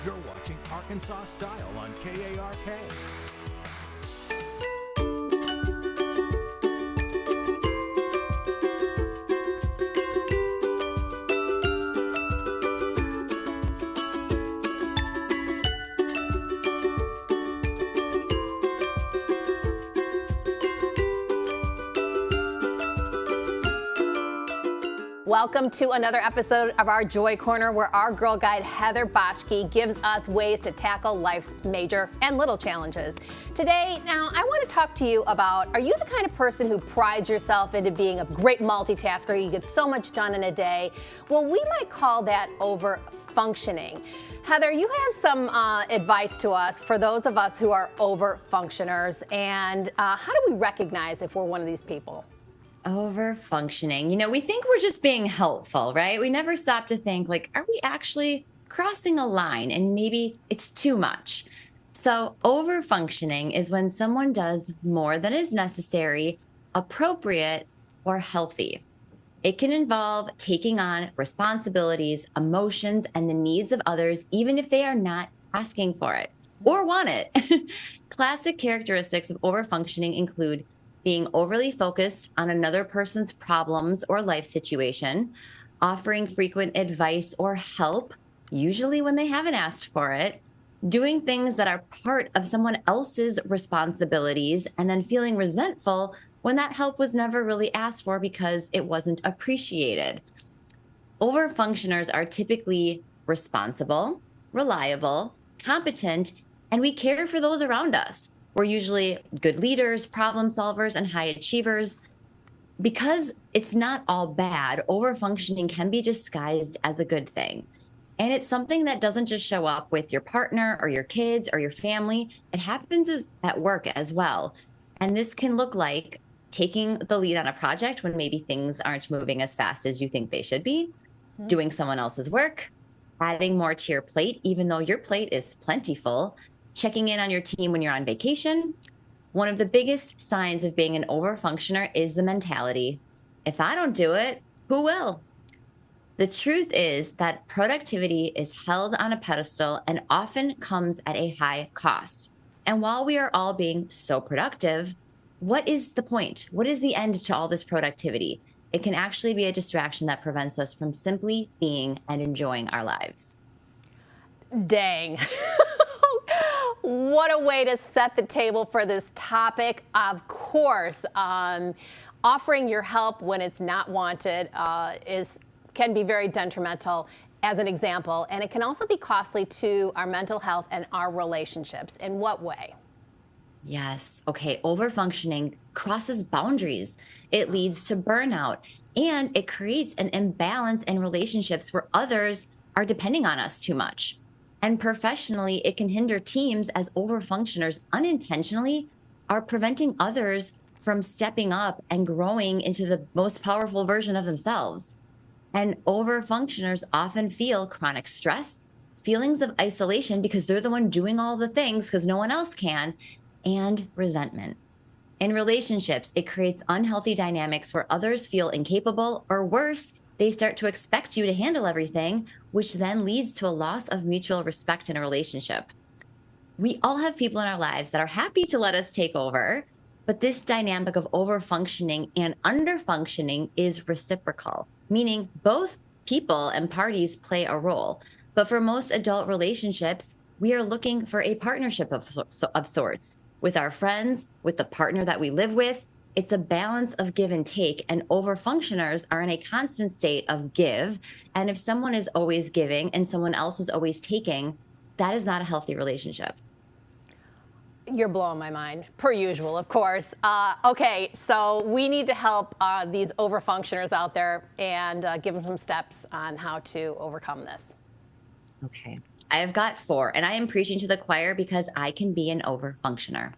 You're watching Arkansas Style on KARK. Welcome to another episode of our Joy Corner, where our girl guide Heather Boschke gives us ways to tackle life's major and little challenges. Today, now, I want to talk to you about, are you the kind of person who prides yourself into being a great multitasker? You get so much done in a day. Well, we might call that over-functioning. Heather, you have some advice to us for those of us who are over-functioners, and how do we recognize if we're one of these people? Over-functioning. You know, we think we're just being helpful, right? We never stop to think, like, are we actually crossing a line and maybe it's too much? So over-functioning is when someone does more than is necessary, appropriate, or healthy. It can involve taking on responsibilities, emotions, and the needs of others, even if they are not asking for it or want it. Classic characteristics of over-functioning include being overly focused on another person's problems or life situation, offering frequent advice or help, usually when they haven't asked for it, doing things that are part of someone else's responsibilities, and then feeling resentful when that help was never really asked for because it wasn't appreciated. Overfunctioners are typically responsible, reliable, competent, and we care for those around us. We're usually good leaders, problem solvers, and high achievers. Because it's not all bad, overfunctioning can be disguised as a good thing. And it's something that doesn't just show up with your partner or your kids or your family. It happens at work as well. And this can look like taking the lead on a project when maybe things aren't moving as fast as you think they should be, doing someone else's work, adding more to your plate, even though your plate is plentiful, checking in on your team when you're on vacation. One of the biggest signs of being an overfunctioner is the mentality, if I don't do it, who will? The truth is that productivity is held on a pedestal and often comes at a high cost. And while we are all being so productive, what is the point? What is the end to all this productivity? It can actually be a distraction that prevents us from simply being and enjoying our lives. Dang. What a way to set the table for this topic. Of course, offering your help when it's not wanted can be very detrimental, as an example, and it can also be costly to our mental health and our relationships. In what way? Yes. Okay. Overfunctioning crosses boundaries. It leads to burnout, and it creates an imbalance in relationships where others are depending on us too much. And professionally, it can hinder teams as overfunctioners unintentionally are preventing others from stepping up and growing into the most powerful version of themselves. And overfunctioners often feel chronic stress, feelings of isolation because they're the one doing all the things because no one else can, and resentment. In relationships, it creates unhealthy dynamics where others feel incapable, or worse, they start to expect you to handle everything, which then leads to a loss of mutual respect in a relationship. We all have people in our lives that are happy to let us take over, but this dynamic of overfunctioning and underfunctioning is reciprocal, meaning both people and parties play a role. But for most adult relationships, we are looking for a partnership of sorts with our friends, with the partner that we live with. It's a balance of give and take, and overfunctioners are in a constant state of give. And if someone is always giving and someone else is always taking, that is not a healthy relationship. You're blowing my mind, per usual, of course. Okay, so we need to help these overfunctioners out there and give them some steps on how to overcome this. Okay, I've got 4, and I am preaching to the choir because I can be an overfunctioner.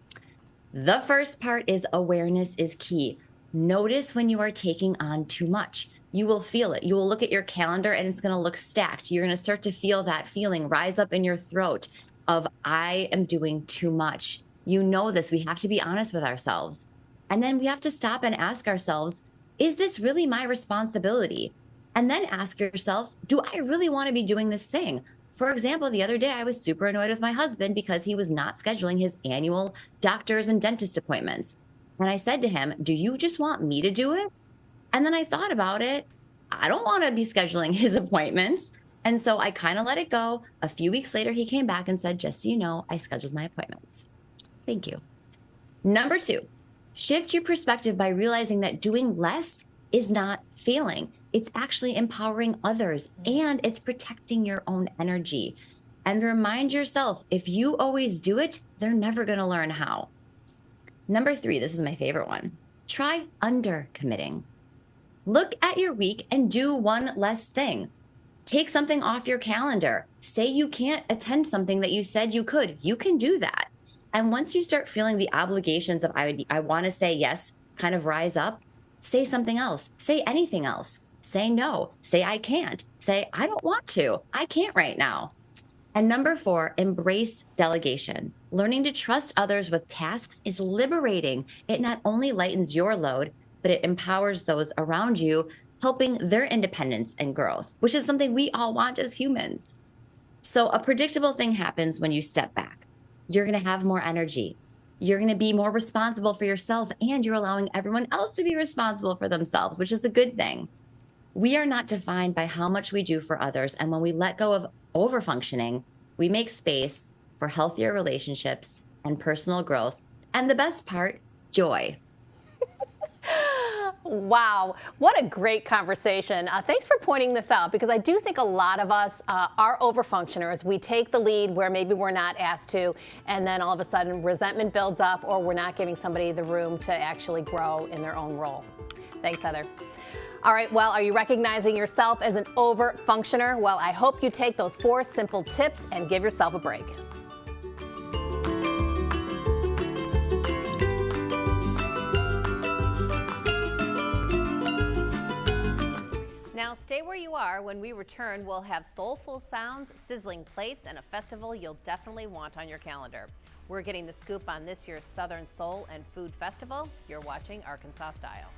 The first part is awareness is key. Notice when you are taking on too much. You will feel it. You will look at your calendar and it's going to look stacked. You're going to start to feel that feeling rise up in your throat of, I am doing too much. You know this. We have to be honest with ourselves. And then we have to stop and ask ourselves, is this really my responsibility? And then ask yourself, do I really want to be doing this thing For example, the other day I was super annoyed with my husband because he was not scheduling his annual doctor's and dentist appointments. And I said to him, do you just want me to do it? And then I thought about it. I don't want to be scheduling his appointments. And so I kind of let it go. A few weeks later, he came back and said, just so you know, I scheduled my appointments. Thank you. Number 2, shift your perspective by realizing that doing less is not failing. It's actually empowering others and it's protecting your own energy. And remind yourself, if you always do it, they're never going to learn how. Number 3, this is my favorite one. Try under committing. Look at your week and do one less thing. Take something off your calendar. Say you can't attend something that you said you could. You can do that. And once you start feeling the obligations of I want to say yes, kind of rise up, say something else. Say anything else. Say no. Say I can't. Say I don't want to. I can't right now. And number 4, embrace delegation. Learning to trust others with tasks is liberating. It not only lightens your load, but it empowers those around you, helping their independence and growth, which is something we all want as humans. So a predictable thing happens when you step back. You're going to have more energy. You're going to be more responsible for yourself, and you're allowing everyone else to be responsible for themselves, which is a good thing. We are not defined by how much we do for others. And when we let go of overfunctioning, we make space for healthier relationships and personal growth. And the best part, joy. Wow, what a great conversation. Thanks for pointing this out, because I do think a lot of us are overfunctioners. We take the lead where maybe we're not asked to, and then all of a sudden resentment builds up, or we're not giving somebody the room to actually grow in their own role. Thanks, Heather. All right, well, are you recognizing yourself as an overfunctioner? Well, I hope you take those 4 simple tips and give yourself a break. Now stay where you are. When we return, we'll have soulful sounds, sizzling plates, and a festival you'll definitely want on your calendar. We're getting the scoop on this year's Southern Soul and Food Festival. You're watching Arkansas Style.